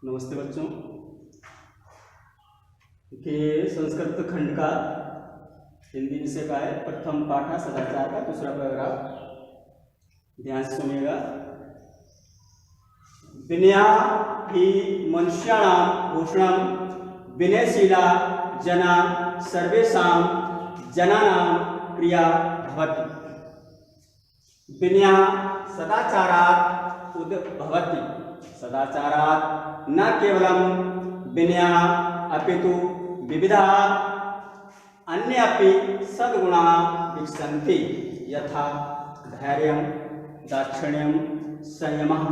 नमस्ते बच्चों के संस्कृत खंड का हिंदी विषय का है प्रथम पाठ सदाचार का दूसरा पैराग्राफ। ध्यान से सुनिएगा। विनया ही मनुष्याणां भूषणं विनयशीला जना सर्वेषां जनानां प्रिया भवति। विनया सदाचारात् उद्भवति। सदाचारात् न केवलं विनया अपितु विविधा अन्यापि सद्गुणाः विकसन्ति यथा धैर्यं दाक्षिण्यं संयमः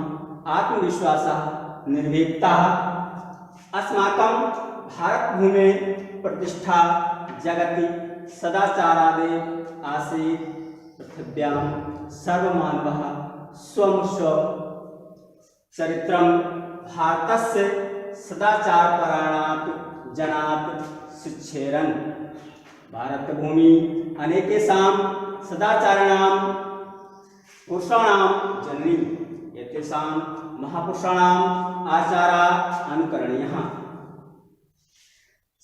आत्मविश्वासः निर्भीकता। अस्माकं भारतभूमे प्रतिष्ठा जगति सदाचारादेव आसीत्। पृथिव्यां सर्वमानवः स्वं चरित्रं भारतस्य सदाचारपराणात् जनात् शिक्षेरन्। भारतभूमि अनेकेषां सदाचाराणां पुरुषाणां जननी। एतेषां महापुरुषाणाम् आचाराः अनुकरणीयाः।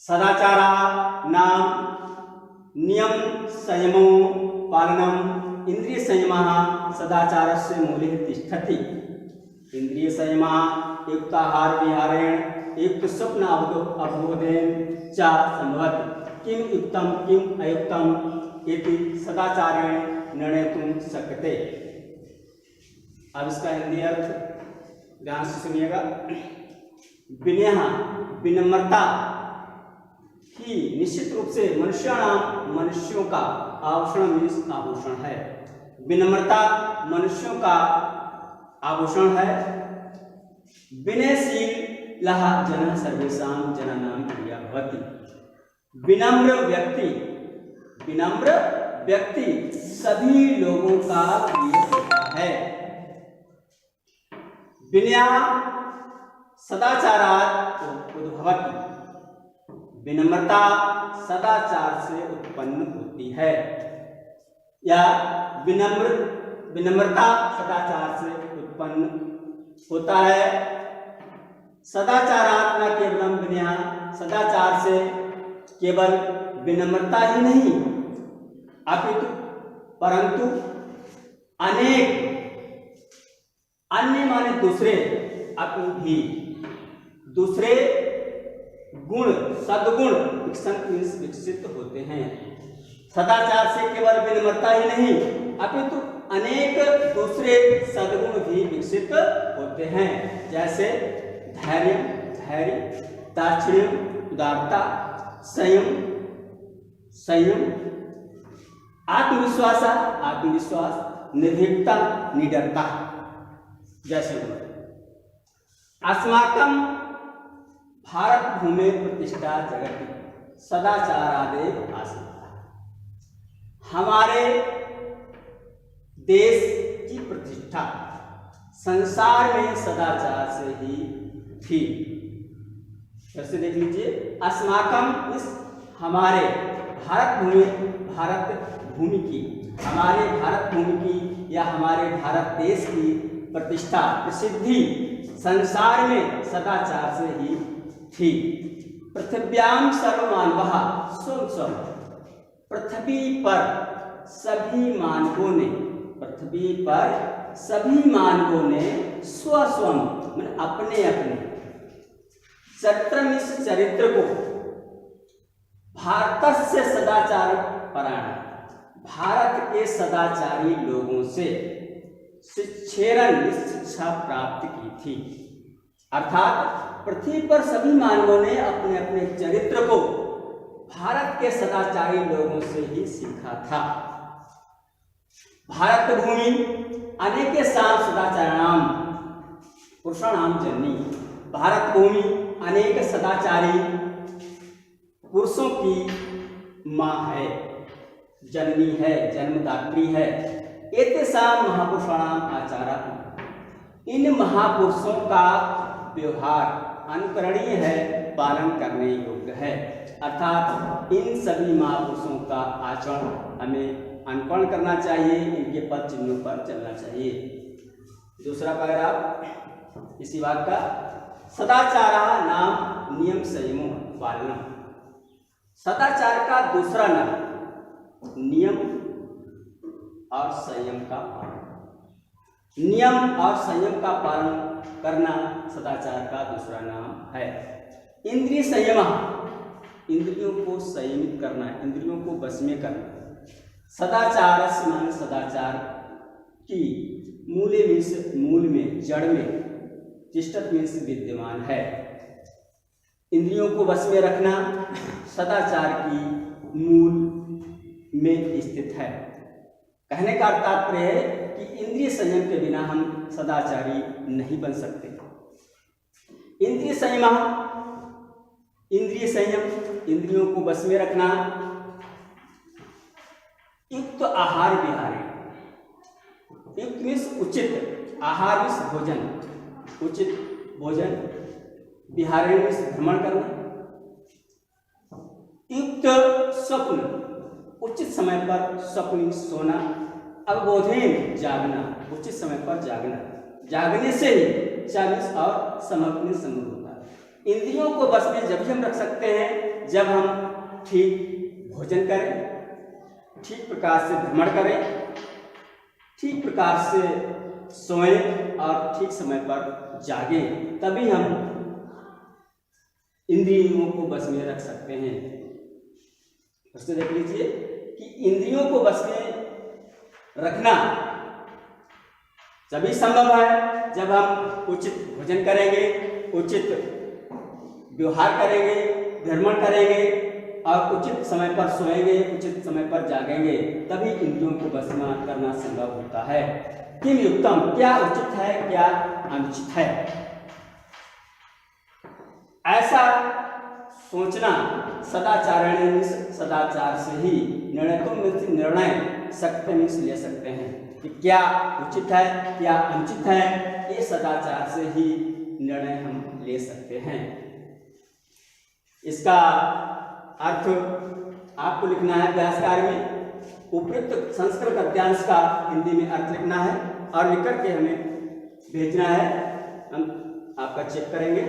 सदाचाराणां नियम संयमो पालनम् इंद्रिय संयमः सदाचारस्य मूले तिष्ठति। इंद्रिय संयमः युक्ताहार विहारेण युक्त स्वप्न अवबोधेन च संभवति। किं युक्तं किं अयुक्तम् इति सदाचारेण निर्णेतुं शक्यते। अब इसका हिंदी अर्थ ध्यान से सुनिएगा। विनय विनम्रता ही निश्चित रूप से मनुष्यों का आभूषण है। विनम्रता मनुष्यों का आभूषण है। विनयशीलः जनः सर्वेषां जनानां प्रियः भवति। विनम्र व्यक्ति सभी लोगों का प्रिय होता है। विनया सदाचारात् उद्भवति। विनम्रता सदाचार से उत्पन्न होती है या विनम्रता सदाचार से उत्पन्न होता है। सदाचारात् न केवलम विनय, सदाचार से केवल विनम्रता ही नहीं अपितु परंतु अनेक अन्य माने दूसरे गुण सद्गुण विकसित होते हैं। सदाचार से केवल विनम्रता ही नहीं अपितु अनेक दूसरे सद्गुण भी विकसित होते हैं। जैसे धैर्य दाक्षिण्य उदारता संयम आत्मविश्वास निर्भीकता निडरता। जैसे अस्माकं भारत भूमि प्रतिष्ठा जगति सदाचारादेव आसीत्। हमारे देश की प्रतिष्ठा संसार में सदाचार से ही थी। जैसे देख लीजिए, अस्माकं इस हमारे भारत भूमि की या हमारे भारत देश की प्रतिष्ठा प्रसिद्धि संसार में सदाचार से ही थी। पृथिव्यां सर्वमानवः स्वं पृथ्वी पर सभी मानवों ने स्वस्वं अपने चरित्र को भारतस्य सदाचार परायण भारत के सदाचारी लोगों से शिक्षा प्राप्त की थी। अर्थात पृथ्वी पर सभी मानवों ने अपने अपने चरित्र को भारत के सदाचारी लोगों से ही सीखा था। भारत भूमि अनेकेषां सदाचाराणां पुरुषाणां जननी। भारत भूमि अनेक सदाचारी पुरुषों की माँ है, जननी है, जन्मदात्री है। एतेषां महापुरुषाणां आचारः। इन महापुरुषों का व्यवहार अनुकरणीय है, पालन करने योग्य है। अर्थात इन सभी महापुरुषों का आचरण हमें अनुकरण करना चाहिए, इनके पद चिन्हों पर चलना चाहिए। दूसरा पैराग्राफ इसी बात का। सदाचारः नाम नियम संयमो पालनम। सदाचार का दूसरा नाम नियम और संयम का पालन। नियम और संयम का पालन करना सदाचार का दूसरा नाम है। इंद्रिय संयम, इंद्रियों को संयमित करना, इंद्रियों को वश में करना। सदाचार मान सदाचार की मूले मीन्स मूल में, जड़ में, तिष्ठत मीन्स विद्यमान है। इंद्रियों को वश में रखना सदाचार की मूल में स्थित है। कहने का तात्पर्य है कि इंद्रिय संयम के बिना हम सदाचारी नहीं बन सकते। इंद्रिय संयम, इंद्रिय संयम, इंद्रियों को वश में रखना, युक्त आहार विहार। युक्त मीन्स उचित, आहार मीन्स भोजन, उचित भोजन, विहार मीन्स भ्रमण करना। युक्त स्वप्न, उचित समय पर स्वप्न सोना। अवबोधेन जागना, उचित समय पर जागना। जागने से ही 40 और समर्पण संभव होता है। इंद्रियों को बस में जब भी हम रख सकते हैं जब हम ठीक भोजन करें, ठीक प्रकार से भ्रमण करें, ठीक प्रकार से सोएं और ठीक समय पर जागें, तभी हम इंद्रियों को बस में रख सकते हैं। उससे देख लीजिए कि इंद्रियों को बस में रखना तभी संभव है जब हम उचित भोजन करेंगे, उचित व्यवहार करेंगे, भ्रमण करेंगे और उचित समय पर सोएंगे, उचित समय पर जागेंगे, तभी इंद्रियों को वश में करना संभव होता है। किम युक्तम, क्या उचित है, क्या अनुचित है, ऐसा सोचना सदाचारण, सदाचार से ही निर्णय सकते ले सकते हैं कि क्या उचित है, क्या अनुचित है। ये सदाचार से ही निर्णय हम ले सकते हैं। इसका अर्थ आपको लिखना है व्यासकार में, उपयुक्त संस्कृत गद्यांश का हिंदी में अर्थ लिखना है और लिख करके हमें भेजना है। हम आपका चेक करेंगे।